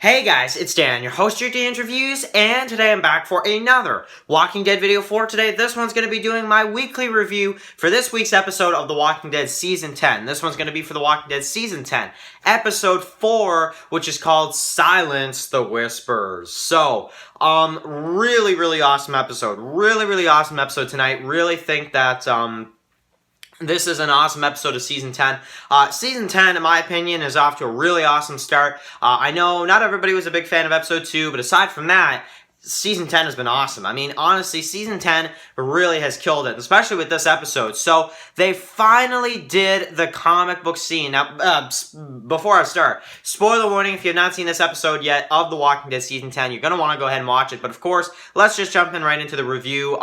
Hey guys, it's Dan, your host here at Dan Reviews, and today I'm back for another Walking Dead video for today. This one's going to be doing my weekly review for this week's episode of The Walking Dead Season 10. This one's going to be for The Walking Dead Season 10, Episode 4, which is called Silence the Whispers. So, really awesome episode. Really awesome episode tonight. Really think that, this is an awesome episode of Season 10. Season 10, in my opinion, is off to a really awesome start. I know not everybody was a big fan of Episode 2, but aside from that, Season 10 has been awesome. I mean, honestly, Season 10 really has killed it, especially with this episode. So, they finally did the comic book scene. Now, before I start, spoiler warning, if you have not seen this episode yet of The Walking Dead Season 10, you're going to want to go ahead and watch it. But, of course, let's just jump in right into the review.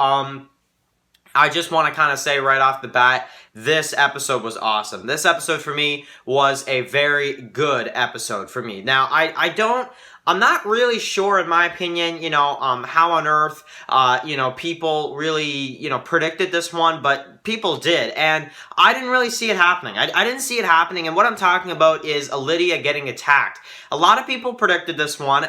I just want to kind of say right off the bat, this episode was awesome. This episode for me was a very good episode for me. Now, I'm not really sure, in my opinion, how on earth, people really, predicted this one, but people did, and I didn't really see it happening. I didn't see it happening, and what I'm talking about is Lydia getting attacked. A lot of people predicted this one.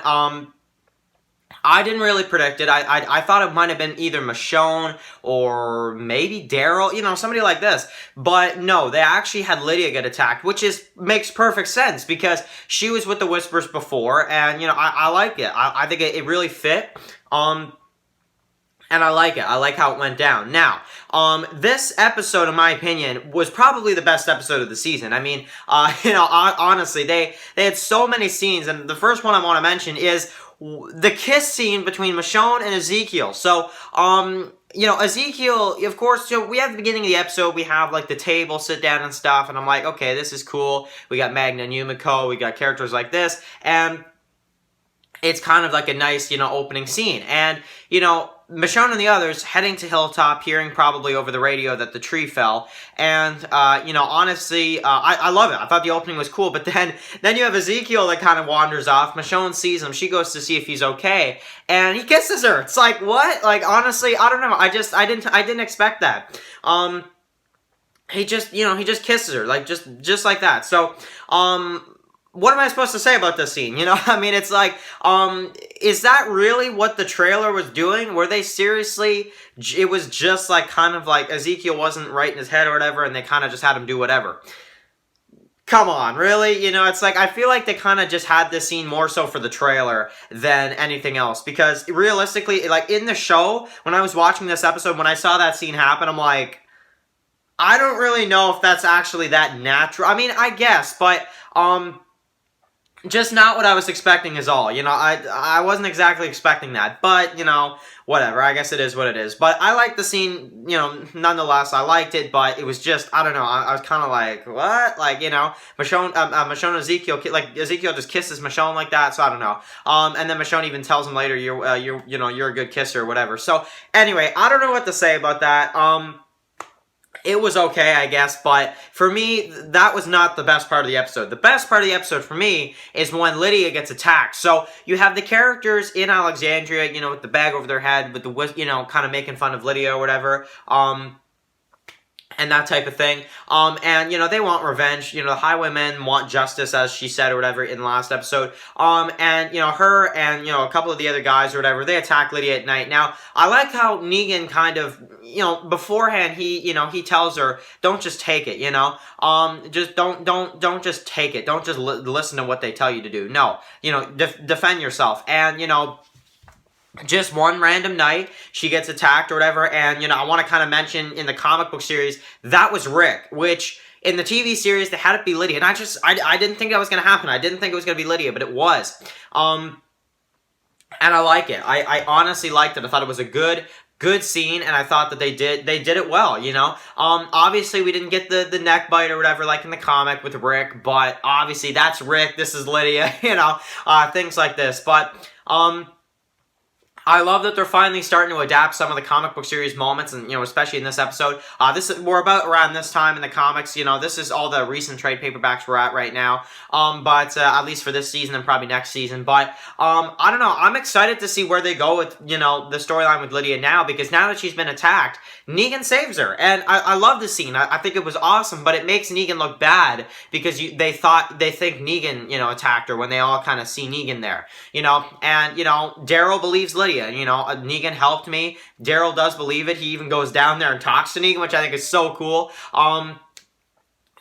I didn't really predict it. I thought it might have been either Michonne or maybe Daryl, somebody like this. But no, they actually had Lydia get attacked, which makes perfect sense because she was with the Whispers before, and, I like it. I think it really fit. And I like it. I like how it went down. Now, this episode, in my opinion, was probably the best episode of the season. I mean, honestly, they had so many scenes, and the first one I want to mention is the kiss scene between Michonne and Ezekiel. So, Ezekiel, of course, we have the beginning of the episode, we have, like, the table, sit down and stuff, and I'm like, okay, this is cool. We got Magna and Yumiko, we got characters like this, and it's kind of like a nice, opening scene. And, Michonne and the others heading to Hilltop, hearing probably over the radio that the tree fell. And, honestly, I love it. I thought the opening was cool. But then you have Ezekiel that kind of wanders off. Michonne sees him. She goes to see if he's okay. And he kisses her. It's like, what? Like, honestly, I don't know. I didn't expect that. He just kisses her. Like, just like that. So, what am I supposed to say about this scene? I mean, it's like, is that really what the trailer was doing? Were they seriously, it was just like, kind of like, Ezekiel wasn't right in his head or whatever, and they kind of just had him do whatever. Come on, really? It's like, I feel like they kind of just had this scene more so for the trailer than anything else, because realistically, like, in the show, when I was watching this episode, when I saw that scene happen, I'm like, I don't really know if that's actually that natural. I mean, I guess, but, just not what I was expecting is all. I wasn't exactly expecting that. But, whatever. I guess it is what it is. But I liked the scene, nonetheless. I liked it, but it was just, I don't know. I was kind of like, what? Like, Michonne and Ezekiel, like, Ezekiel just kisses Michonne like that, so I don't know. And then Michonne even tells him later, you're a good kisser or whatever. So, anyway, I don't know what to say about that. It was okay, I guess, but for me, that was not the best part of the episode. The best part of the episode for me is when Lydia gets attacked. So, you have the characters in Alexandria, with the bag over their head, with the, kind of making fun of Lydia or whatever, and that type of thing. And, they want revenge. The Highwaymen want justice, as she said or whatever in the last episode. And, her and, a couple of the other guys or whatever, they attack Lydia at night. Now, I like how Negan kind of, beforehand, he tells her, don't just take it, just don't just take it. Don't just listen to what they tell you to do. No, defend yourself. And, just one random night, she gets attacked or whatever, and, I want to kind of mention in the comic book series, that was Rick, which, in the TV series, they had it be Lydia, and I didn't think that was going to happen. I didn't think it was going to be Lydia, but it was. And I like it. I honestly liked it. I thought it was a good scene, and I thought that they did it well, obviously we didn't get the neck bite or whatever like in the comic with Rick, but obviously that's Rick, this is Lydia, things like this, but, I love that they're finally starting to adapt some of the comic book series moments, and especially in this episode. We're about around this time in the comics. This is all the recent trade paperbacks we're at right now. But at least for this season and probably next season. But I don't know. I'm excited to see where they go with the storyline with Lydia now, because now that she's been attacked, Negan saves her, and I love the scene. I think it was awesome, but it makes Negan look bad because they think Negan attacked her when they all kind of see Negan there. And Daryl believes Lydia. Negan helped me. Daryl does believe it. He even goes down there and talks to Negan, which I think is so cool.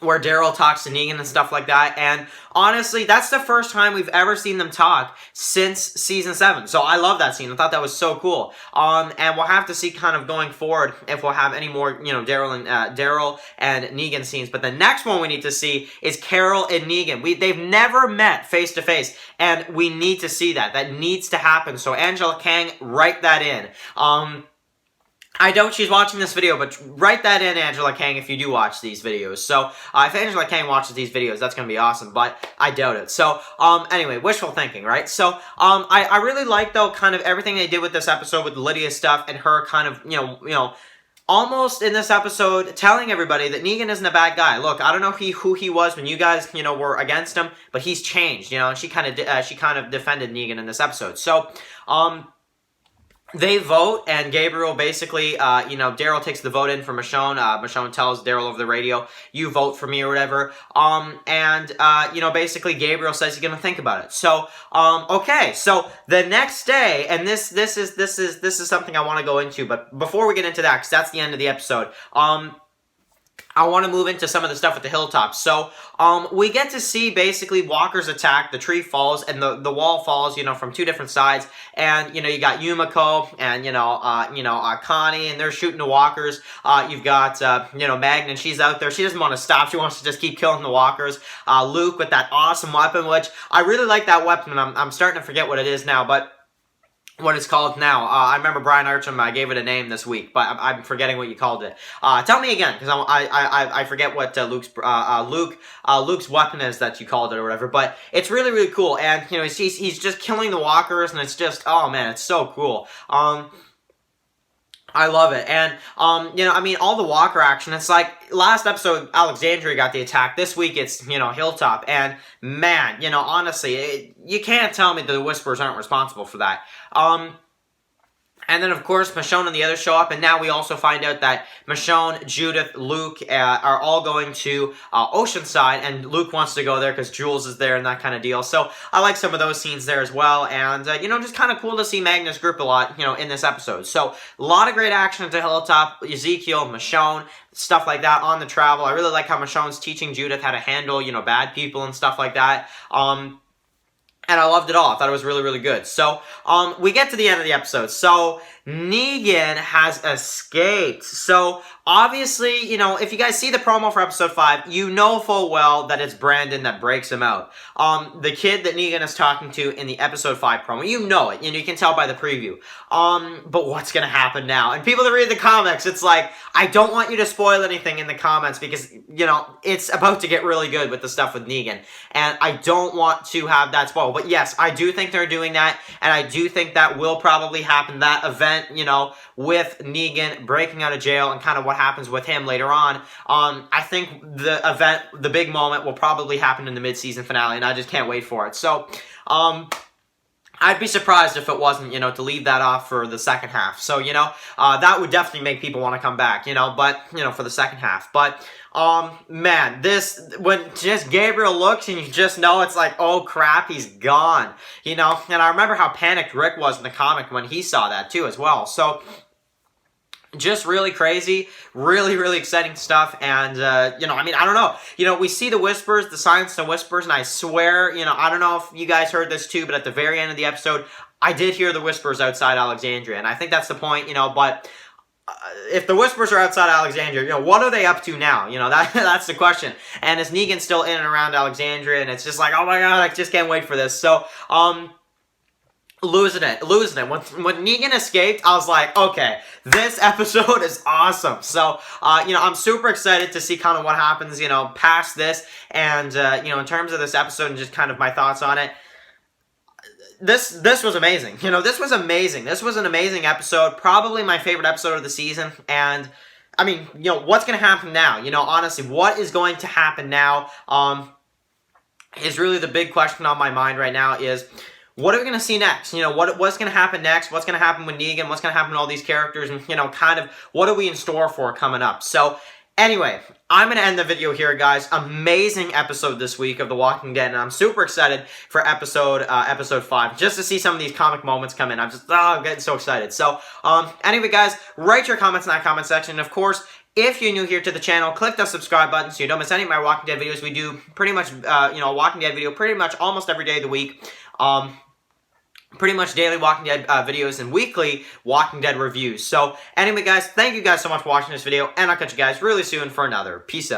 Where Daryl talks to Negan and stuff like that. And honestly, that's the first time we've ever seen them talk since season 7. So I love that scene. I thought that was so cool. And we'll have to see kind of going forward if we'll have any more, Daryl and Negan scenes. But the next one we need to see is Carol and Negan. They've never met face to face, and we need to see that. That needs to happen. So Angela Kang, write that in. I doubt she's watching this video, but write that in, Angela Kang, if you do watch these videos. So, if Angela Kang watches these videos, that's going to be awesome, but I doubt it. So, anyway, wishful thinking, right? So, I really like, though, kind of everything they did with this episode with Lydia's stuff and her kind of, almost in this episode telling everybody that Negan isn't a bad guy. Look, I don't know who he was when you guys, were against him, but he's changed, and she kind of defended Negan in this episode. So, they vote, and Gabriel basically, Daryl takes the vote in for Michonne. Michonne tells Daryl over the radio, you vote for me or whatever. Basically Gabriel says he's going to think about it. So, okay, so the next day, and this is something I want to go into, but before we get into that, because that's the end of the episode, I want to move into some of the stuff at the hilltops. So, we get to see basically Walker's attack. The tree falls, and the wall falls, from two different sides. And, you got Yumiko and, Connie, and they're shooting the walkers. You've got, Magnan, she's out there. She doesn't want to stop. She wants to just keep killing the walkers. Luke with that awesome weapon, which I really like that weapon. I'm starting to forget what it is now, but what it's called now. I remember Brian Archam, I gave it a name this week, but I'm forgetting what you called it. Tell me again, because I forget what Luke's weapon is that you called it or whatever, but it's really, really cool, and, he's just killing the walkers, and it's just, oh man, it's so cool. I love it, and, all the walker action, it's like, last episode, Alexandria got the attack, this week it's, Hilltop, and, man, honestly, you can't tell me the Whispers aren't responsible for that. And then, of course, Michonne and the others show up, and now we also find out that Michonne, Judith, Luke are all going to Oceanside, and Luke wants to go there because Jules is there and that kind of deal. So I like some of those scenes there as well, and, just kind of cool to see Magnus group a lot, in this episode. So a lot of great action at the Hilltop, Ezekiel, Michonne, stuff like that on the travel. I really like how Michonne's teaching Judith how to handle, bad people and stuff like that. And I loved it all. I thought it was really, really good. So, we get to the end of the episode. So, Negan has escaped. So, obviously, if you guys see the promo for episode 5, you know full well that it's Brandon that breaks him out. The kid that Negan is talking to in the episode 5 promo, you know it. You can tell by the preview. But what's going to happen now? And people that read the comics, it's like, I don't want you to spoil anything in the comments because, it's about to get really good with the stuff with Negan. And I don't want to have that spoiled. But yes, I do think they're doing that. And I do think that will probably happen. That event, with Negan breaking out of jail and kind of what happens with him later on. I think the event, the big moment, will probably happen in the mid-season finale, and I just can't wait for it. So, I'd be surprised if it wasn't, to leave that off for the second half. So, that would definitely make people want to come back, but, for the second half. But, man, when just Gabriel looks and you just know it's like, oh crap, he's gone, and I remember how panicked Rick was in the comic when he saw that too as well. So, just really crazy, really, really exciting stuff, and, I don't know, we see the Whispers, the silence to Whispers, and I swear, I don't know if you guys heard this too, but at the very end of the episode, I did hear the Whispers outside Alexandria, and I think that's the point, but if the Whispers are outside Alexandria, what are they up to now? That's the question, and is Negan still in and around Alexandria, and it's just like, oh my god, I just can't wait for this. So, losing it. When Negan escaped, I was like, okay, this episode is awesome. So, I'm super excited to see kind of what happens, past this, and, in terms of this episode and just kind of my thoughts on it, this was amazing. You know, this was amazing. This was an amazing episode. Probably my favorite episode of the season. And I mean, you know, what's going to happen now? You know, honestly, what is going to happen now? Is really the big question on my mind right now is, what are we going to see next? You know, what's going to happen next? What's going to happen with Negan? What's going to happen with all these characters? And, you know, kind of what are we in store for coming up? So, anyway, I'm going to end the video here, guys. Amazing episode this week of The Walking Dead, and I'm super excited for episode 5, just to see some of these comic moments come in. I'm getting so excited. So, anyway, guys, write your comments in that comment section. And of course, if you're new here to the channel, click the subscribe button so you don't miss any of my Walking Dead videos. We do pretty much, you know, a Walking Dead video pretty much almost every day of the week. Pretty much daily Walking Dead videos and weekly Walking Dead reviews. So, anyway, guys, thank you guys so much for watching this video, and I'll catch you guys really soon for another. Peace out.